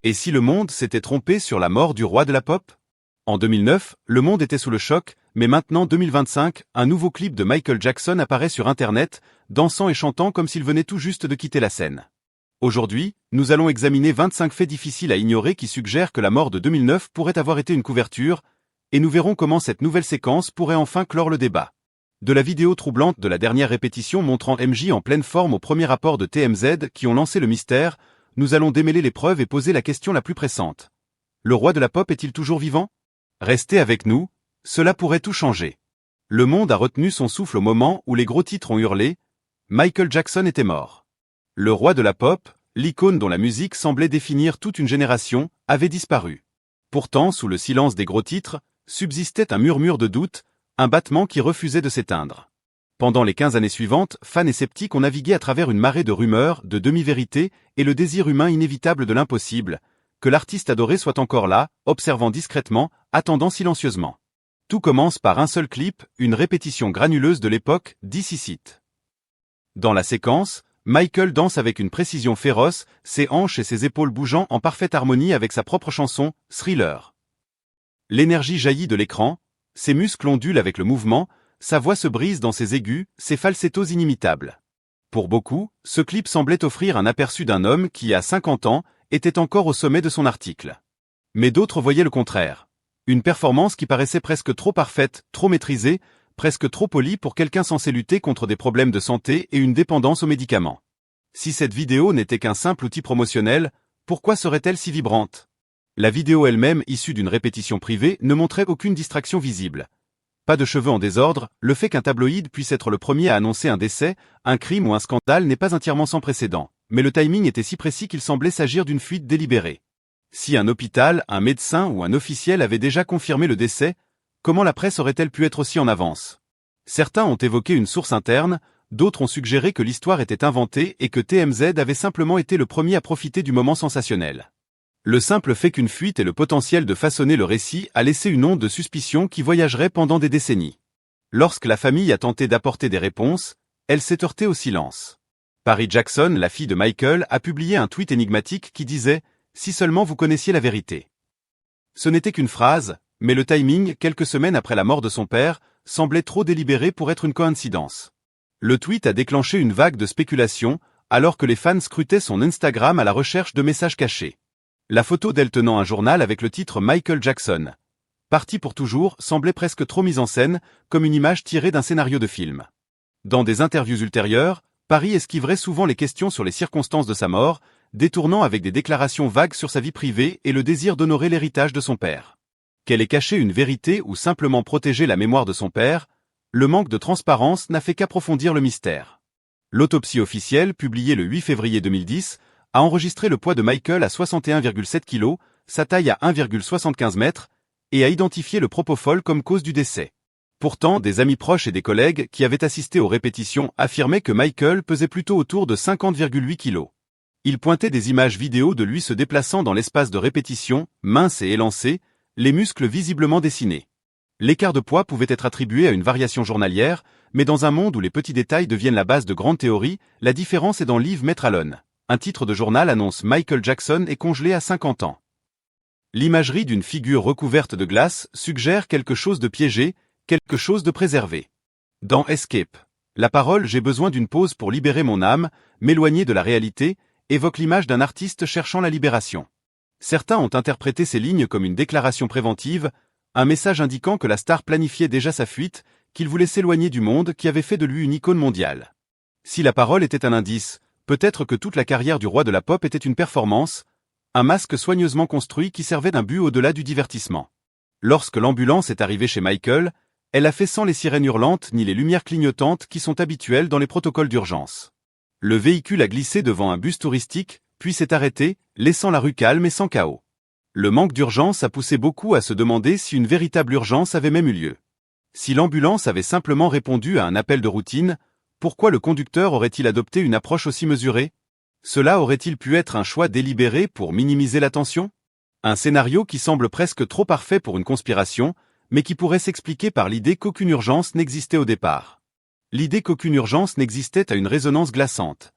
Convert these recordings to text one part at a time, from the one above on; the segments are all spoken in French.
Et si le monde s'était trompé sur la mort du roi de la pop? En 2009, le monde était sous le choc, mais maintenant 2025, un nouveau clip de Michael Jackson apparaît sur Internet, dansant et chantant comme s'il venait tout juste de quitter la scène. Aujourd'hui, nous allons examiner 25 faits difficiles à ignorer qui suggèrent que la mort de 2009 pourrait avoir été une couverture, et nous verrons comment cette nouvelle séquence pourrait enfin clore le débat. De la vidéo troublante de la dernière répétition montrant MJ en pleine forme au premier rapport de TMZ qui ont lancé le mystère, nous allons démêler les preuves et poser la question la plus pressante. Le roi de la pop est-il toujours vivant? Restez avec nous, cela pourrait tout changer. Le monde a retenu son souffle au moment où les gros titres ont hurlé « Michael Jackson était mort ». Le roi de la pop, l'icône dont la musique semblait définir toute une génération, avait disparu. Pourtant, sous le silence des gros titres, subsistait un murmure de doute, un battement qui refusait de s'éteindre. Pendant les 15 années suivantes, fans et sceptiques ont navigué à travers une marée de rumeurs, de demi-vérités et le désir humain inévitable de l'impossible, que l'artiste adoré soit encore là, observant discrètement, attendant silencieusement. Tout commence par un seul clip, une répétition granuleuse de l'époque, This Is It. Dans la séquence, Michael danse avec une précision féroce, ses hanches et ses épaules bougeant en parfaite harmonie avec sa propre chanson, Thriller. L'énergie jaillit de l'écran, ses muscles ondulent avec le mouvement, sa voix se brise dans ses aigus, ses falsettos inimitables. Pour beaucoup, ce clip semblait offrir un aperçu d'un homme qui, à 50 ans, était encore au sommet de son article. Mais d'autres voyaient le contraire. Une performance qui paraissait presque trop parfaite, trop maîtrisée, presque trop polie pour quelqu'un censé lutter contre des problèmes de santé et une dépendance aux médicaments. Si cette vidéo n'était qu'un simple outil promotionnel, pourquoi serait-elle si vibrante? La vidéo elle-même, issue d'une répétition privée, ne montrait aucune distraction visible. Pas de cheveux en désordre, le fait qu'un tabloïd puisse être le premier à annoncer un décès, un crime ou un scandale n'est pas entièrement sans précédent. Mais le timing était si précis qu'il semblait s'agir d'une fuite délibérée. Si un hôpital, un médecin ou un officiel avait déjà confirmé le décès, comment la presse aurait-elle pu être aussi en avance? Certains ont évoqué une source interne, d'autres ont suggéré que l'histoire était inventée et que TMZ avait simplement été le premier à profiter du moment sensationnel. Le simple fait qu'une fuite ait le potentiel de façonner le récit a laissé une onde de suspicion qui voyagerait pendant des décennies. Lorsque la famille a tenté d'apporter des réponses, elle s'est heurtée au silence. Paris Jackson, la fille de Michael, a publié un tweet énigmatique qui disait « Si seulement vous connaissiez la vérité ». Ce n'était qu'une phrase, mais le timing, quelques semaines après la mort de son père, semblait trop délibéré pour être une coïncidence. Le tweet a déclenché une vague de spéculation, alors que les fans scrutaient son Instagram à la recherche de messages cachés. La photo d'elle tenant un journal avec le titre Michael Jackson. Parti pour toujours semblait presque trop mise en scène, comme une image tirée d'un scénario de film. Dans des interviews ultérieures, Paris esquiverait souvent les questions sur les circonstances de sa mort, détournant avec des déclarations vagues sur sa vie privée et le désir d'honorer l'héritage de son père. Qu'elle ait caché une vérité ou simplement protégé la mémoire de son père, le manque de transparence n'a fait qu'approfondir le mystère. L'autopsie officielle, publiée le 8 février 2010, a enregistré le poids de Michael à 61,7 kg, sa taille à 1,75 m, et a identifié le propofol comme cause du décès. Pourtant, des amis proches et des collègues qui avaient assisté aux répétitions affirmaient que Michael pesait plutôt autour de 50,8 kg. Ils pointaient des images vidéo de lui se déplaçant dans l'espace de répétition, mince et élancé, les muscles visiblement dessinés. L'écart de poids pouvait être attribué à une variation journalière, mais dans un monde où les petits détails deviennent la base de grandes théories, la différence est dans Liv Metralon. Un titre de journal annonce Michael Jackson est congelé à 50 ans. L'imagerie d'une figure recouverte de glace suggère quelque chose de piégé, quelque chose de préservé. Dans Escape, la parole « J'ai besoin d'une pause pour libérer mon âme, m'éloigner de la réalité » évoque l'image d'un artiste cherchant la libération. Certains ont interprété ces lignes comme une déclaration préventive, un message indiquant que la star planifiait déjà sa fuite, qu'il voulait s'éloigner du monde qui avait fait de lui une icône mondiale. Si la parole était un indice, peut-être que toute la carrière du roi de la pop était une performance, un masque soigneusement construit qui servait d'un but au-delà du divertissement. Lorsque l'ambulance est arrivée chez Michael, elle a fait sans les sirènes hurlantes ni les lumières clignotantes qui sont habituelles dans les protocoles d'urgence. Le véhicule a glissé devant un bus touristique, puis s'est arrêté, laissant la rue calme et sans chaos. Le manque d'urgence a poussé beaucoup à se demander si une véritable urgence avait même eu lieu. Si l'ambulance avait simplement répondu à un appel de routine, pourquoi le conducteur aurait-il adopté une approche aussi mesurée? Cela aurait-il pu être un choix délibéré pour minimiser la tension? Un scénario qui semble presque trop parfait pour une conspiration, mais qui pourrait s'expliquer par l'idée qu'aucune urgence n'existait au départ. L'idée qu'aucune urgence n'existait a une résonance glaçante.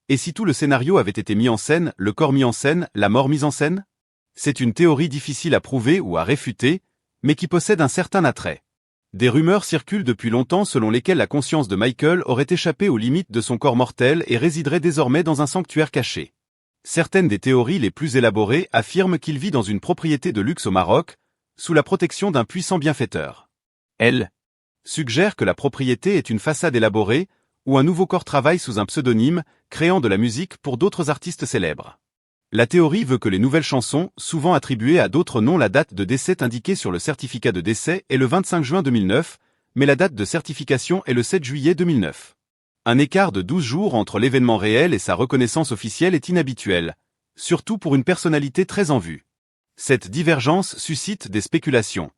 Et si tout le scénario avait été mis en scène, le corps mis en scène, la mort mise en scène? C'est une théorie difficile à prouver ou à réfuter, mais qui possède un certain attrait. Des rumeurs circulent depuis longtemps selon lesquelles la conscience de Michael aurait échappé aux limites de son corps mortel et résiderait désormais dans un sanctuaire caché. Certaines des théories les plus élaborées affirment qu'il vit dans une propriété de luxe au Maroc, sous la protection d'un puissant bienfaiteur. Elles suggèrent que la propriété est une façade élaborée, où un nouveau corps travaille sous un pseudonyme, créant de la musique pour d'autres artistes célèbres. La théorie veut que les nouvelles chansons, souvent attribuées à d'autres noms, la date de décès indiquée sur le certificat de décès est le 25 juin 2009, mais la date de certification est le 7 juillet 2009. Un écart de 12 jours entre l'événement réel et sa reconnaissance officielle est inhabituel, surtout pour une personnalité très en vue. Cette divergence suscite des spéculations.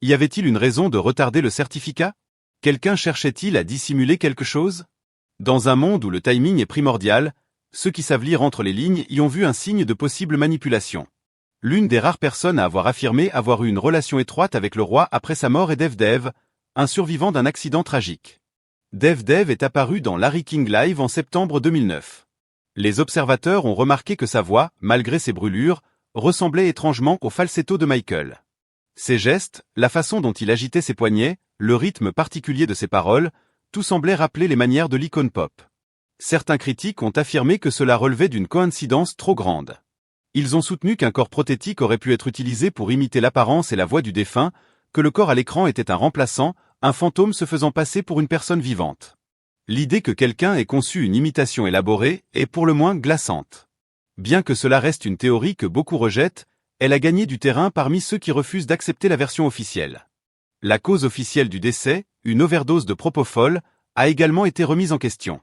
Y avait-il une raison de retarder le certificat? Quelqu'un cherchait-il à dissimuler quelque chose? Dans un monde où le timing est primordial, ceux qui savent lire entre les lignes y ont vu un signe de possible manipulation. L'une des rares personnes à avoir affirmé avoir eu une relation étroite avec le roi après sa mort est Dev Dev, un survivant d'un accident tragique. Dev Dev est apparu dans Larry King Live en septembre 2009. Les observateurs ont remarqué que sa voix, malgré ses brûlures, ressemblait étrangement au falsetto de Michael. Ses gestes, la façon dont il agitait ses poignets, le rythme particulier de ses paroles, tout semblait rappeler les manières de l'icône pop. Certains critiques ont affirmé que cela relevait d'une coïncidence trop grande. Ils ont soutenu qu'un corps prothétique aurait pu être utilisé pour imiter l'apparence et la voix du défunt, que le corps à l'écran était un remplaçant, un fantôme se faisant passer pour une personne vivante. L'idée que quelqu'un ait conçu une imitation élaborée est pour le moins glaçante. Bien que cela reste une théorie que beaucoup rejettent, elle a gagné du terrain parmi ceux qui refusent d'accepter la version officielle. La cause officielle du décès, une overdose de propofol, a également été remise en question.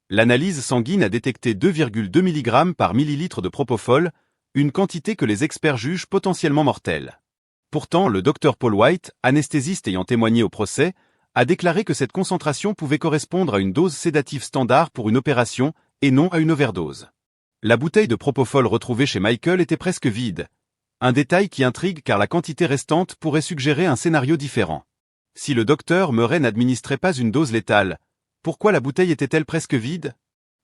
L'analyse sanguine a détecté 2,2 mg par millilitre de propofol, une quantité que les experts jugent potentiellement mortelle. Pourtant, le Dr Paul White, anesthésiste ayant témoigné au procès, a déclaré que cette concentration pouvait correspondre à une dose sédative standard pour une opération, et non à une overdose. La bouteille de propofol retrouvée chez Michael était presque vide. Un détail qui intrigue car la quantité restante pourrait suggérer un scénario différent. Si le docteur Murray n'administrait pas une dose létale, pourquoi la bouteille était-elle presque vide?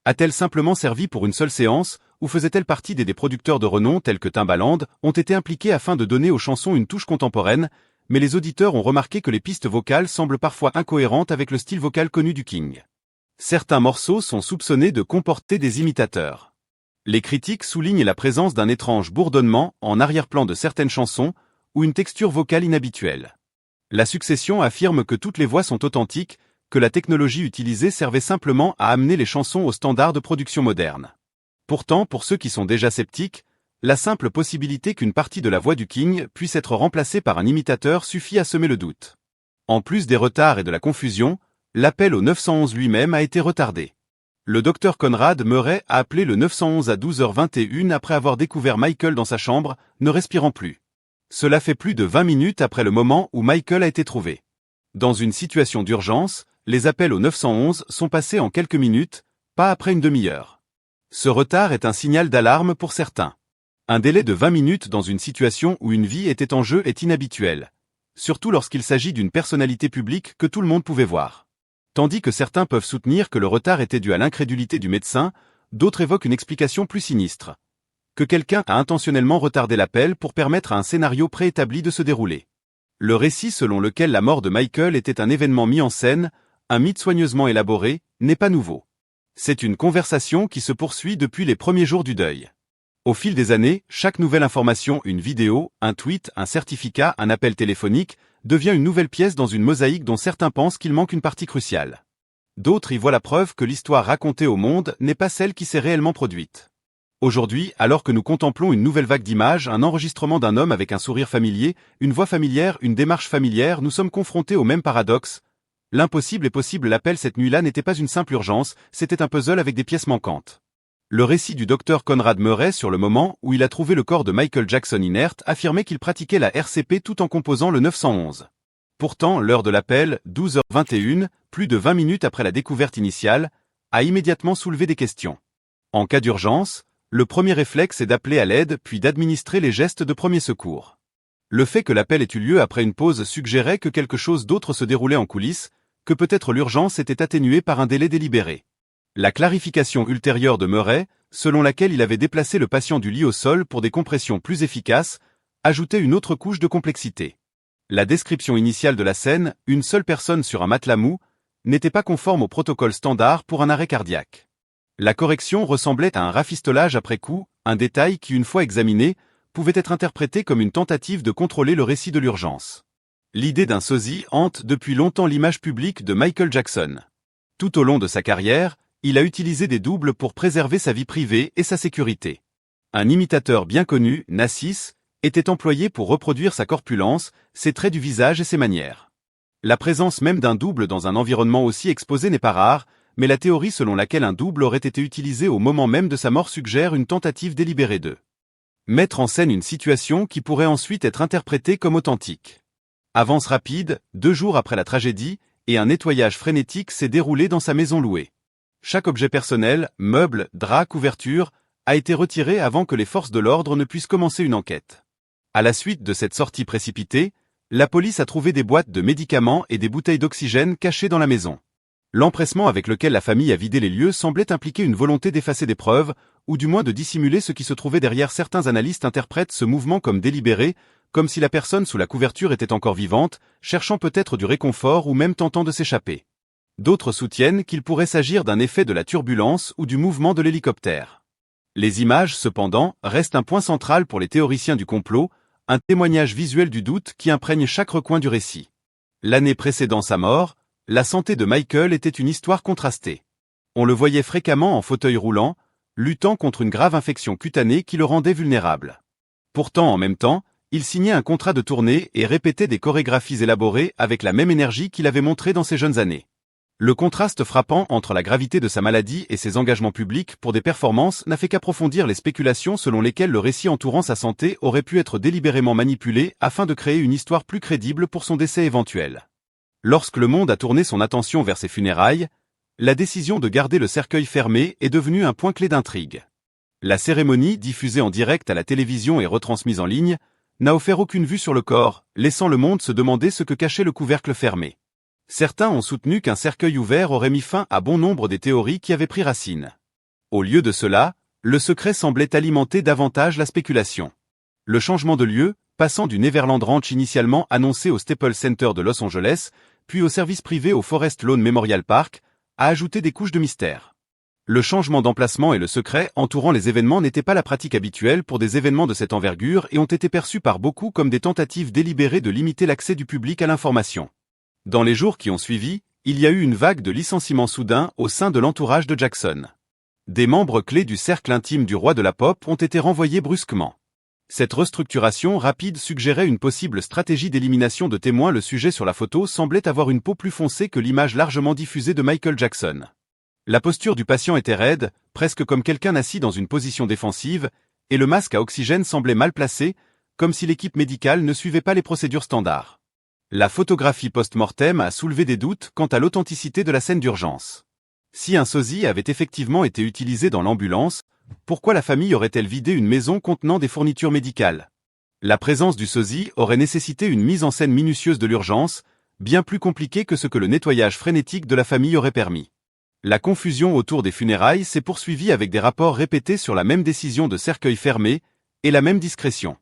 A-t-elle simplement servi pour une seule séance, ou faisait-elle partie des producteurs de renom tels que Timbaland ont été impliqués afin de donner aux chansons une touche contemporaine, mais les auditeurs ont remarqué que les pistes vocales semblent parfois incohérentes avec le style vocal connu du King. Certains morceaux sont soupçonnés de comporter des imitateurs. Les critiques soulignent la présence d'un étrange bourdonnement en arrière-plan de certaines chansons, ou une texture vocale inhabituelle. La succession affirme que toutes les voix sont authentiques, que la technologie utilisée servait simplement à amener les chansons aux standards de production moderne. Pourtant, pour ceux qui sont déjà sceptiques, la simple possibilité qu'une partie de la voix du King puisse être remplacée par un imitateur suffit à semer le doute. En plus des retards et de la confusion, l'appel au 911 lui-même a été retardé. Le Dr Conrad Murray a appelé le 911 à 12h21 après avoir découvert Michael dans sa chambre, ne respirant plus. Cela fait plus de 20 minutes après le moment où Michael a été trouvé. Dans une situation d'urgence, les appels au 911 sont passés en quelques minutes, pas après une demi-heure. Ce retard est un signal d'alarme pour certains. Un délai de 20 minutes dans une situation où une vie était en jeu est inhabituel, surtout lorsqu'il s'agit d'une personnalité publique que tout le monde pouvait voir. Tandis que certains peuvent soutenir que le retard était dû à l'incrédulité du médecin, d'autres évoquent une explication plus sinistre. Que quelqu'un a intentionnellement retardé l'appel pour permettre à un scénario préétabli de se dérouler. Le récit selon lequel la mort de Michael était un événement mis en scène, un mythe soigneusement élaboré, n'est pas nouveau. C'est une conversation qui se poursuit depuis les premiers jours du deuil. Au fil des années, chaque nouvelle information, une vidéo, un tweet, un certificat, un appel téléphonique, devient une nouvelle pièce dans une mosaïque dont certains pensent qu'il manque une partie cruciale. D'autres y voient la preuve que l'histoire racontée au monde n'est pas celle qui s'est réellement produite. Aujourd'hui, alors que nous contemplons une nouvelle vague d'images, un enregistrement d'un homme avec un sourire familier, une voix familière, une démarche familière, nous sommes confrontés au même paradoxe. L'impossible est possible. L'appel cette nuit-là n'était pas une simple urgence, c'était un puzzle avec des pièces manquantes. Le récit du docteur Conrad Murray sur le moment où il a trouvé le corps de Michael Jackson inerte affirmait qu'il pratiquait la RCP tout en composant le 911. Pourtant, l'heure de l'appel, 12h21, plus de 20 minutes après la découverte initiale, a immédiatement soulevé des questions. En cas d'urgence, le premier réflexe est d'appeler à l'aide puis d'administrer les gestes de premier secours. Le fait que l'appel ait eu lieu après une pause suggérait que quelque chose d'autre se déroulait en coulisses, que peut-être l'urgence était atténuée par un délai délibéré. La clarification ultérieure de Murray, selon laquelle il avait déplacé le patient du lit au sol pour des compressions plus efficaces, ajoutait une autre couche de complexité. La description initiale de la scène, une seule personne sur un matelas mou, n'était pas conforme au protocole standard pour un arrêt cardiaque. La correction ressemblait à un rafistolage après coup, un détail qui, une fois examiné, pouvait être interprété comme une tentative de contrôler le récit de l'urgence. L'idée d'un sosie hante depuis longtemps l'image publique de Michael Jackson. Tout au long de sa carrière, il a utilisé des doubles pour préserver sa vie privée et sa sécurité. Un imitateur bien connu, Nassis, était employé pour reproduire sa corpulence, ses traits du visage et ses manières. La présence même d'un double dans un environnement aussi exposé n'est pas rare, mais la théorie selon laquelle un double aurait été utilisé au moment même de sa mort suggère une tentative délibérée de mettre en scène une situation qui pourrait ensuite être interprétée comme authentique. Avance rapide, 2 jours après la tragédie, et un nettoyage frénétique s'est déroulé dans sa maison louée. Chaque objet personnel, meubles, draps, couvertures, a été retiré avant que les forces de l'ordre ne puissent commencer une enquête. À la suite de cette sortie précipitée, la police a trouvé des boîtes de médicaments et des bouteilles d'oxygène cachées dans la maison. L'empressement avec lequel la famille a vidé les lieux semblait impliquer une volonté d'effacer des preuves, ou du moins de dissimuler ce qui se trouvait derrière. Certains analystes interprètent ce mouvement comme délibéré, comme si la personne sous la couverture était encore vivante, cherchant peut-être du réconfort ou même tentant de s'échapper. D'autres soutiennent qu'il pourrait s'agir d'un effet de la turbulence ou du mouvement de l'hélicoptère. Les images, cependant, restent un point central pour les théoriciens du complot, un témoignage visuel du doute qui imprègne chaque recoin du récit. L'année précédant sa mort, la santé de Michael était une histoire contrastée. On le voyait fréquemment en fauteuil roulant, luttant contre une grave infection cutanée qui le rendait vulnérable. Pourtant, en même temps, il signait un contrat de tournée et répétait des chorégraphies élaborées avec la même énergie qu'il avait montrée dans ses jeunes années. Le contraste frappant entre la gravité de sa maladie et ses engagements publics pour des performances n'a fait qu'approfondir les spéculations selon lesquelles le récit entourant sa santé aurait pu être délibérément manipulé afin de créer une histoire plus crédible pour son décès éventuel. Lorsque le monde a tourné son attention vers ses funérailles, la décision de garder le cercueil fermé est devenue un point clé d'intrigue. La cérémonie, diffusée en direct à la télévision et retransmise en ligne, n'a offert aucune vue sur le corps, laissant le monde se demander ce que cachait le couvercle fermé. Certains ont soutenu qu'un cercueil ouvert aurait mis fin à bon nombre des théories qui avaient pris racine. Au lieu de cela, le secret semblait alimenter davantage la spéculation. Le changement de lieu, passant du Neverland Ranch initialement annoncé au Staples Center de Los Angeles, puis au service privé au Forest Lawn Memorial Park, a ajouté des couches de mystère. Le changement d'emplacement et le secret entourant les événements n'étaient pas la pratique habituelle pour des événements de cette envergure et ont été perçus par beaucoup comme des tentatives délibérées de limiter l'accès du public à l'information. Dans les jours qui ont suivi, il y a eu une vague de licenciements soudains au sein de l'entourage de Jackson. Des membres clés du cercle intime du roi de la pop ont été renvoyés brusquement. Cette restructuration rapide suggérait une possible stratégie d'élimination de témoins. Le sujet sur la photo semblait avoir une peau plus foncée que l'image largement diffusée de Michael Jackson. La posture du patient était raide, presque comme quelqu'un assis dans une position défensive, et le masque à oxygène semblait mal placé, comme si l'équipe médicale ne suivait pas les procédures standards. La photographie post-mortem a soulevé des doutes quant à l'authenticité de la scène d'urgence. Si un sosie avait effectivement été utilisé dans l'ambulance, pourquoi la famille aurait-elle vidé une maison contenant des fournitures médicales? La présence du sosie aurait nécessité une mise en scène minutieuse de l'urgence, bien plus compliquée que ce que le nettoyage frénétique de la famille aurait permis. La confusion autour des funérailles s'est poursuivie avec des rapports répétés sur la même décision de cercueil fermé et la même discrétion.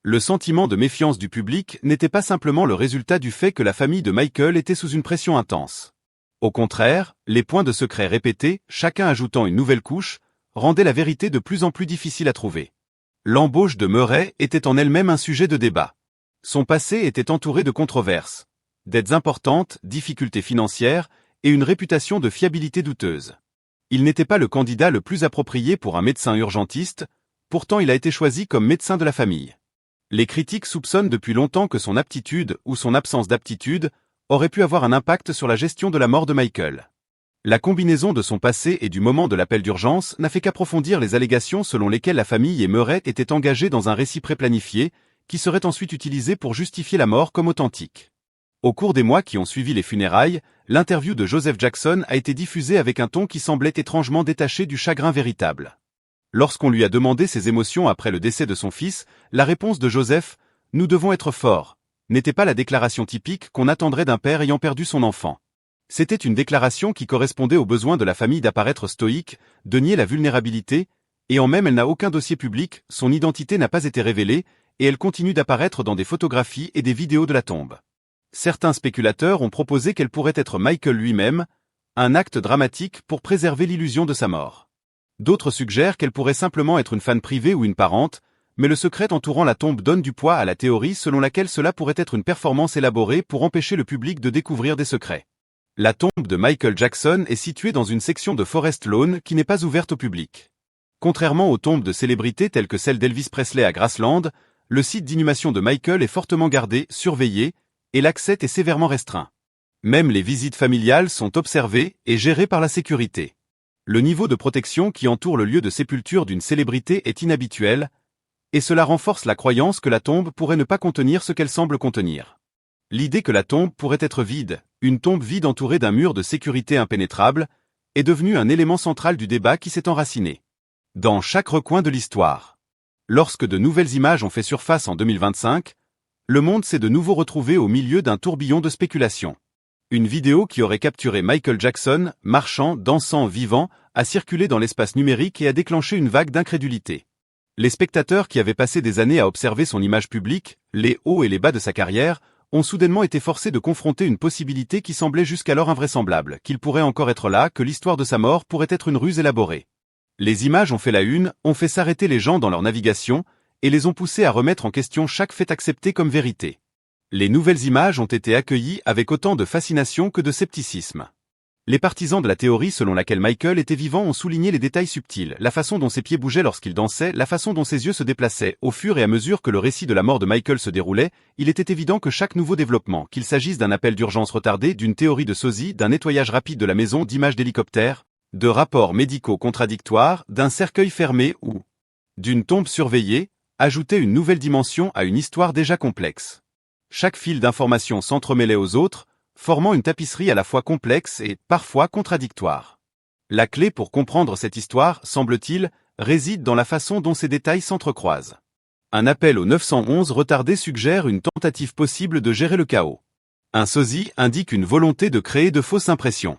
Le sentiment de méfiance du public n'était pas simplement le résultat du fait que la famille de Michael était sous une pression intense. Au contraire, les points de secret répétés, chacun ajoutant une nouvelle couche, rendaient la vérité de plus en plus difficile à trouver. L'embauche de Murray était en elle-même un sujet de débat. Son passé était entouré de controverses, dettes importantes, difficultés financières et une réputation de fiabilité douteuse. Il n'était pas le candidat le plus approprié pour un médecin urgentiste, pourtant il a été choisi comme médecin de la famille. Les critiques soupçonnent depuis longtemps que son aptitude ou son absence d'aptitude aurait pu avoir un impact sur la gestion de la mort de Michael. La combinaison de son passé et du moment de l'appel d'urgence n'a fait qu'approfondir les allégations selon lesquelles la famille et Murray étaient engagés dans un récit préplanifié, qui serait ensuite utilisé pour justifier la mort comme authentique. Au cours des mois qui ont suivi les funérailles, l'interview de Joseph Jackson a été diffusée avec un ton qui semblait étrangement détaché du chagrin véritable. Lorsqu'on lui a demandé ses émotions après le décès de son fils, la réponse de Joseph « Nous devons être forts » n'était pas la déclaration typique qu'on attendrait d'un père ayant perdu son enfant. C'était une déclaration qui correspondait au besoin de la famille d'apparaître stoïque, de nier la vulnérabilité, et en même elle n'a aucun dossier public, son identité n'a pas été révélée, et elle continue d'apparaître dans des photographies et des vidéos de la tombe. Certains spéculateurs ont proposé qu'elle pourrait être Michael lui-même, un acte dramatique pour préserver l'illusion de sa mort. D'autres suggèrent qu'elle pourrait simplement être une fan privée ou une parente, mais le secret entourant la tombe donne du poids à la théorie selon laquelle cela pourrait être une performance élaborée pour empêcher le public de découvrir des secrets. La tombe de Michael Jackson est située dans une section de Forest Lawn qui n'est pas ouverte au public. Contrairement aux tombes de célébrités telles que celle d'Elvis Presley à Graceland, le site d'inhumation de Michael est fortement gardé, surveillé, et l'accès est sévèrement restreint. Même les visites familiales sont observées et gérées par la sécurité. Le niveau de protection qui entoure le lieu de sépulture d'une célébrité est inhabituel, et cela renforce la croyance que la tombe pourrait ne pas contenir ce qu'elle semble contenir. L'idée que la tombe pourrait être vide, une tombe vide entourée d'un mur de sécurité impénétrable, est devenue un élément central du débat qui s'est enraciné dans chaque recoin de l'histoire. Lorsque de nouvelles images ont fait surface en 2025, le monde s'est de nouveau retrouvé au milieu d'un tourbillon de spéculation. Une vidéo qui aurait capturé Michael Jackson, marchant, dansant, vivant, a circulé dans l'espace numérique et a déclenché une vague d'incrédulité. Les spectateurs qui avaient passé des années à observer son image publique, les hauts et les bas de sa carrière, ont soudainement été forcés de confronter une possibilité qui semblait jusqu'alors invraisemblable, qu'il pourrait encore être là, que l'histoire de sa mort pourrait être une ruse élaborée. Les images ont fait la une, ont fait s'arrêter les gens dans leur navigation, et les ont poussés à remettre en question chaque fait accepté comme vérité. Les nouvelles images ont été accueillies avec autant de fascination que de scepticisme. Les partisans de la théorie selon laquelle Michael était vivant ont souligné les détails subtils, la façon dont ses pieds bougeaient lorsqu'il dansait, la façon dont ses yeux se déplaçaient. Au fur et à mesure que le récit de la mort de Michael se déroulait, il était évident que chaque nouveau développement, qu'il s'agisse d'un appel d'urgence retardé, d'une théorie de sosie, d'un nettoyage rapide de la maison, d'images d'hélicoptères, de rapports médicaux contradictoires, d'un cercueil fermé ou d'une tombe surveillée, ajoutait une nouvelle dimension à une histoire déjà complexe. Chaque fil d'information s'entremêlait aux autres, formant une tapisserie à la fois complexe et, parfois, contradictoire. La clé pour comprendre cette histoire, semble-t-il, réside dans la façon dont ces détails s'entrecroisent. Un appel au 911 retardé suggère une tentative possible de gérer le chaos. Un sosie indique une volonté de créer de fausses impressions.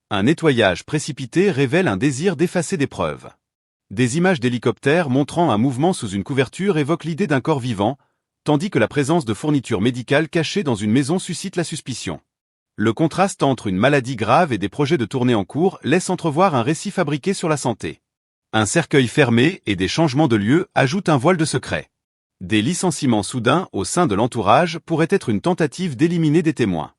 Un nettoyage précipité révèle un désir d'effacer des preuves. Des images d'hélicoptères montrant un mouvement sous une couverture évoquent l'idée d'un corps vivant, tandis que la présence de fournitures médicales cachées dans une maison suscite la suspicion. Le contraste entre une maladie grave et des projets de tournée en cours laisse entrevoir un récit fabriqué sur la santé. Un cercueil fermé et des changements de lieu ajoutent un voile de secret. Des licenciements soudains au sein de l'entourage pourraient être une tentative d'éliminer des témoins.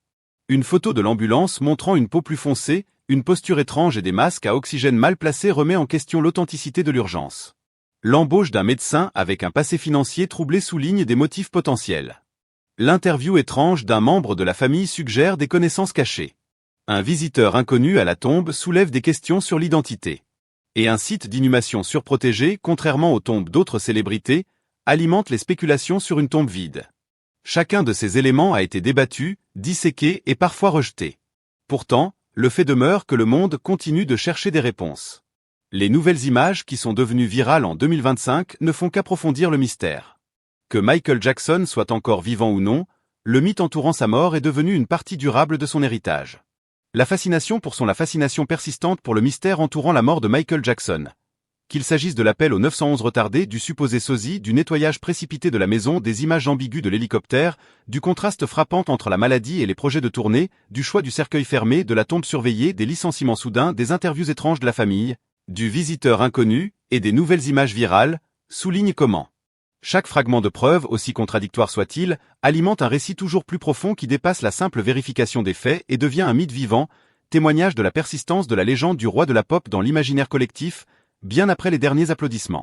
Une photo de l'ambulance montrant une peau plus foncée, une posture étrange et des masques à oxygène mal placés remet en question l'authenticité de l'urgence. L'embauche d'un médecin avec un passé financier troublé souligne des motifs potentiels. L'interview étrange d'un membre de la famille suggère des connaissances cachées. Un visiteur inconnu à la tombe soulève des questions sur l'identité. Et un site d'inhumation surprotégé, contrairement aux tombes d'autres célébrités, alimente les spéculations sur une tombe vide. Chacun de ces éléments a été débattu, disséqué et parfois rejeté. Pourtant, le fait demeure que le monde continue de chercher des réponses. Les nouvelles images qui sont devenues virales en 2025 ne font qu'approfondir le mystère. Que Michael Jackson soit encore vivant ou non, le mythe entourant sa mort est devenu une partie durable de son héritage. La fascination persistante pour le mystère entourant la mort de Michael Jackson. Qu'il s'agisse de l'appel au 911 retardé, du supposé sosie, du nettoyage précipité de la maison, des images ambiguës de l'hélicoptère, du contraste frappant entre la maladie et les projets de tournée, du choix du cercueil fermé, de la tombe surveillée, des licenciements soudains, des interviews étranges de la famille, du visiteur inconnu, et des nouvelles images virales, souligne comment chaque fragment de preuve, aussi contradictoire soit-il, alimente un récit toujours plus profond qui dépasse la simple vérification des faits et devient un mythe vivant, témoignage de la persistance de la légende du roi de la pop dans l'imaginaire collectif, bien après les derniers applaudissements.